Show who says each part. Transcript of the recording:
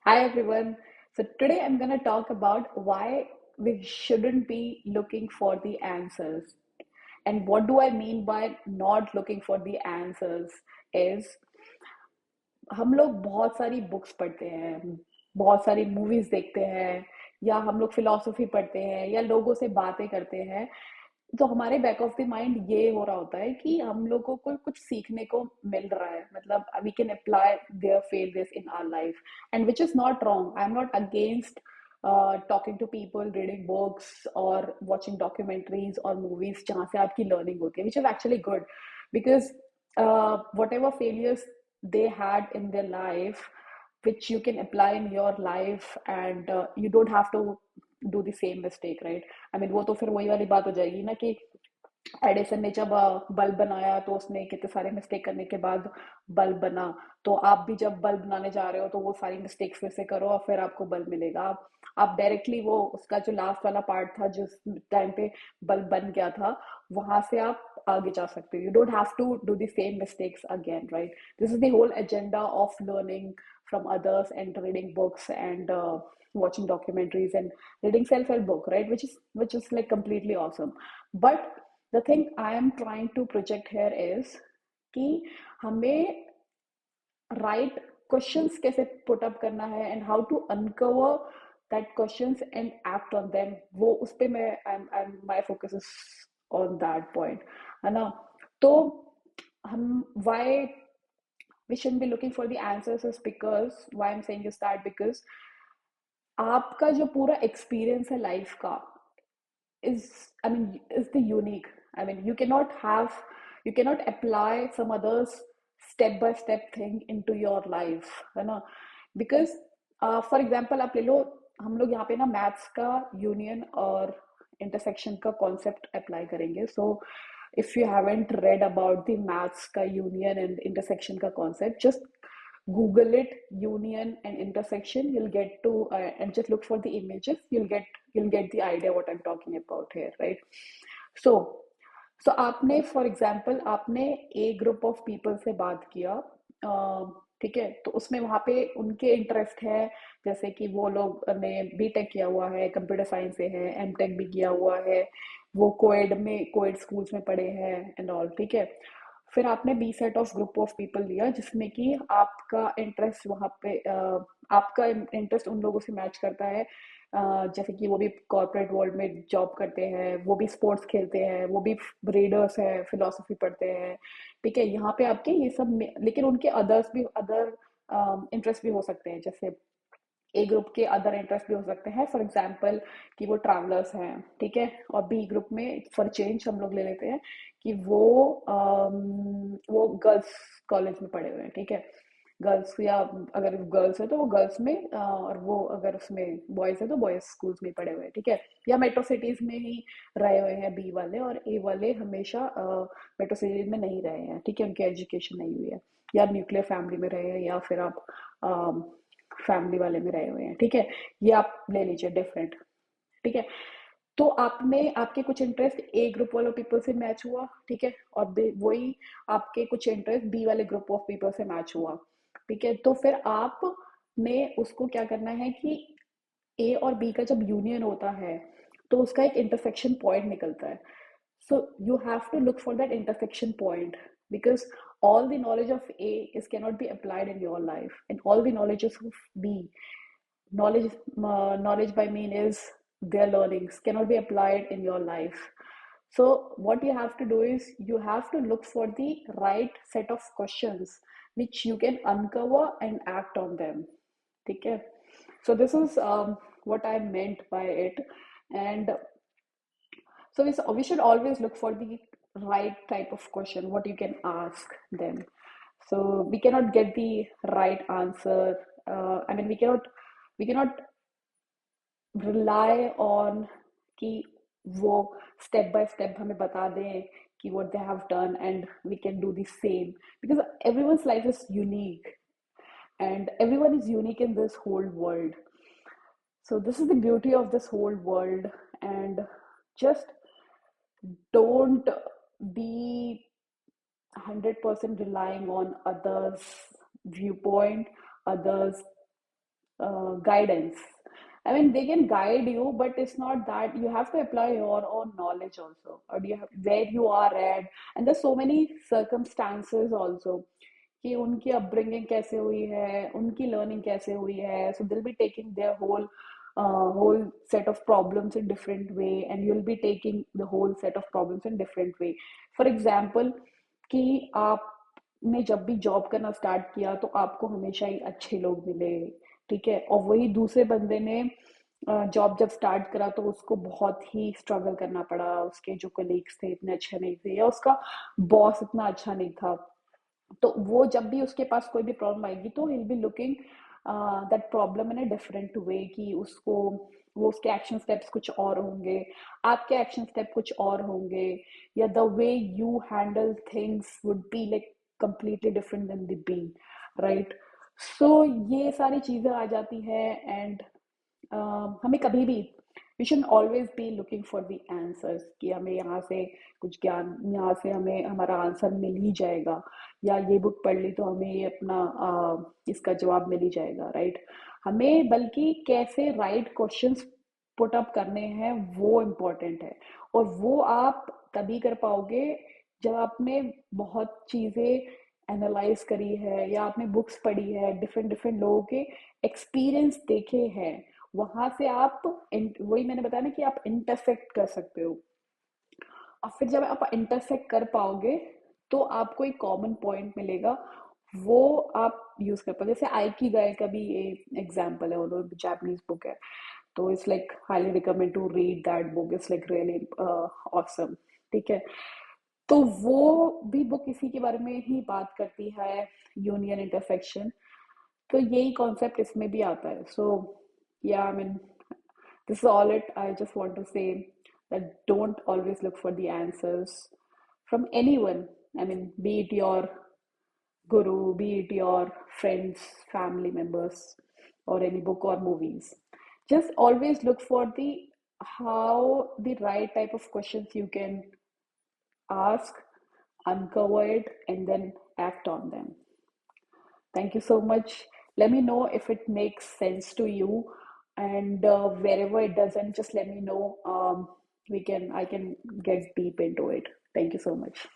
Speaker 1: Hi everyone. So today I'm going to talk about why we shouldn't be looking for the answers. And what do I mean by not looking for the answers is हम लोग बहुत सारी books पढ़ते हैं, बहुत सारी movies देखते हैं, या हम लोग फिलॉसफी पढ़ते हैं या लोगों से बातें करते हैं। तो हमारे बैक ऑफ द माइंड ये हो रहा होता है कि हम लोगों को कुछ सीखने को मिल रहा है, मतलब we can apply their failures in our life, and which is not wrong. I am not against talking to people, reading books और वॉचिंग डॉक्यूमेंट्रीज और मूवीज जहाँ से आपकी लर्निंग होती है, which is actually good because whatever failures they had in their life, which you can apply in your life, and you don't have to do the same mistake, right? I mean, वो तो फिर वही वाली बात हो जाएगी ना कि एडिसन ने जब बल्ब बनाया तो उसने कितने सारे मिस्टेक करने के बाद बल्ब बना। तो आप भी जब बल्ब बनाने जा रहे हो तो वो सारी मिस्टेक्स फिर से करो और फिर आपको बल्ब मिलेगा। आप डायरेक्टली वो उसका जो लास्ट वाला पार्ट था जिस टाइम पे बल्ब बन गया था, वहां से आप आगे जा सकते हो। You don't have to do the same mistakes again, right? This is the whole agenda of learning from others and reading books and watching documentaries and reading self-help book, right? Which is like completely awesome. But the thing I am trying to project here is कि हमें right questions कैसे put up करना है and how to uncover that questions and act on them, वो उस पे मैं my focus is on that point, है ना? तो हम why we shouldn't be looking for the answers is because why I'm saying is that because आपका जो पूरा एक्सपीरियंस है लाइफ का is, I mean, is the unique. I mean, you cannot apply some others step by step thing into your life, है ना? Because for example आप ले लो, हम लोग यहाँ पे ना मैथ्स का यूनियन और इंटरसेक्शन का कॉन्सेप्ट अप्लाई करेंगे। So if you haven't read about the maths का यूनियन एंड इंटरसेक्शन का concept, just Google it, union and intersection. You'll get to and just look for the images. You'll get the idea what I'm talking about here, right? So आपने for example आपने ए group of people से बात किया, ठीक है? तो उसमें वहां पे उनके इंटरेस्ट है, जैसे कि वो लोग ने बीटेक किया हुआ है, कंप्यूटर साइंस से है, एमटेक भी किया हुआ है, वो कोएड स्कूल्स में पढ़े हैं एंड ऑल, ठीक है? फिर आपने B set of group of people लिया जिसमें कि आपका इंटरेस्ट वहां पे आपका इंटरेस्ट उन लोगों से मैच करता है, जैसे कि वो भी कॉर्पोरेट वर्ल्ड में जॉब करते हैं, वो भी स्पोर्ट्स खेलते हैं, वो भी रीडर्स हैं, फिलोसफी पढ़ते हैं, ठीक है? यहाँ पे आपके ये सब लेकिन उनके अदर इंटरेस्ट भी हो सकते हैं। जैसे ए ग्रुप के अदर इंटरेस्ट भी हो सकते हैं, फॉर एग्जाम्पल कि वो ट्रैवलर्स हैं, ठीक है? और बी ग्रुप में फॉर चेंज हम लोग ले लेते हैं कि वो गर्ल्स कॉलेज में पढ़े हुए हैं, ठीक है? गर्ल्स, या अगर गर्ल्स है तो वो गर्ल्स में, और वो अगर उसमें बॉयज है तो बॉयज स्कूल्स में पढ़े हुए हैं, ठीक है? या मेट्रो सिटीज में ही रहे हुए हैं बी वाले, और ए वाले हमेशा मेट्रो सिटीज में नहीं रहे हैं, ठीक है? उनकी एजुकेशन नहीं हुई है, या न्यूक्लियर फैमिली में रहे हैं, या फिर आप फैमिली वाले में रहे हुए हैं, ठीक है? ये आप ले लीजिए डिफरेंट, ठीक है? तो आपने आपके कुछ इंटरेस्ट ए ग्रुप वाले पीपल से मैच हुआ, ठीक है? और वही आपके कुछ इंटरेस्ट बी वाले ग्रुप ऑफ पीपल से मैच हुआ, ठीक है? तो फिर आपने उसको क्या करना है कि ए और बी का जब यूनियन होता है तो उसका एक इंटरसेक्शन पॉइंट निकलता है। So you have to look for that intersection point, because all the knowledge of A is cannot be applied in your life, and all the knowledge of B, knowledge by mean is their learnings cannot be applied in your life. So what you have to do is you have to look for the right set of questions which you can uncover and act on them. Okay, so this is what I meant by it. And so we should always look for the right type of question, what you can ask them. So we cannot get the right answer. I mean, we cannot rely on कि वो step by step हमें बता दें कि what they have done and we can do the same, because everyone's life is unique and everyone is unique in this whole world. So this is the beauty of this whole world, and just don't be 100% relying on others' viewpoint, others' guidance. I mean, they can guide you, but it's not that you have to apply your own knowledge also, or you have where you are at, and there's so many circumstances also कि उनकी upbringing कैसे हुई है, उनकी learning कैसे हुई है. So they'll be taking their whole set of problems in different way, and you'll be taking the whole set of problems in different way. For example, कि आपने जब भी जॉब करना स्टार्ट किया तो आपको हमेशा ही अच्छे लोग मिले, ठीक है, और वही दूसरे बंदे ने जॉब जब स्टार्ट करा तो उसको बहुत ही स्ट्रगल करना पड़ा, उसके जो कलीग्स थे इतने अच्छे नहीं थे, या उसका बॉस इतना अच्छा नहीं था. तो वो जब भी उसके पास कोई भी प्रॉब्लम आएगी तो he'll be looking that problem in a different way, कि उसको वो उसके एक्शन स्टेप्स कुछ और होंगे, आपके एक्शन स्टेप कुछ और होंगे, या the way you handle things would be like completely different than the being, right? So ये सारी चीजें आ जाती है. एंड हमें कभी भी we should always be looking for the answers, कि हमें यहाँ से कुछ ज्ञान, यहाँ से हमें हमारा आंसर मिल ही जाएगा, या ये बुक पढ़ ली तो हमें ये अपना इसका जवाब मिल ही जाएगा, राइट? हमें बल्कि कैसे राइट क्वेश्चंस पुट अप करने हैं वो इम्पोर्टेंट है. और वो आप तभी कर पाओगे जब आपने बहुत चीजें एनालाइज करी है, या आपने बुक्स पढ़ी है, डिफरेंट डिफरेंट लोगों के एक्सपीरियंस देखे हैं. वहां से आप वही मैंने बताया ना कि आप इंटरसेक्ट कर सकते हो, और फिर जब आप इंटरसेक्ट कर पाओगे तो आपको एक कॉमन पॉइंट मिलेगा, वो आप यूज कर पाओगे. जैसे आइकी गाय का भी एग्जाम्पल है, वो जापानीज बुक है, तो it's like highly recommend to read that book, it's like really awesome, ठीक है. तो वो भी बुक इसी के बारे में ही बात करती है, यूनियन इंटरसेक्शन. तो यही कॉन्सेप्ट इसमें भी आता है. सो या I mean this is all it. I just want to say that don't always look for the answers from anyone. I mean, be it your guru, be it your friends, family members, or any book or movies. Just always look for the right type of questions you can ask, uncover it, and then act on them. Thank you so much. Let me know if it makes sense to you, and wherever it doesn't, just let me know. I can get deep into it. Thank you so much.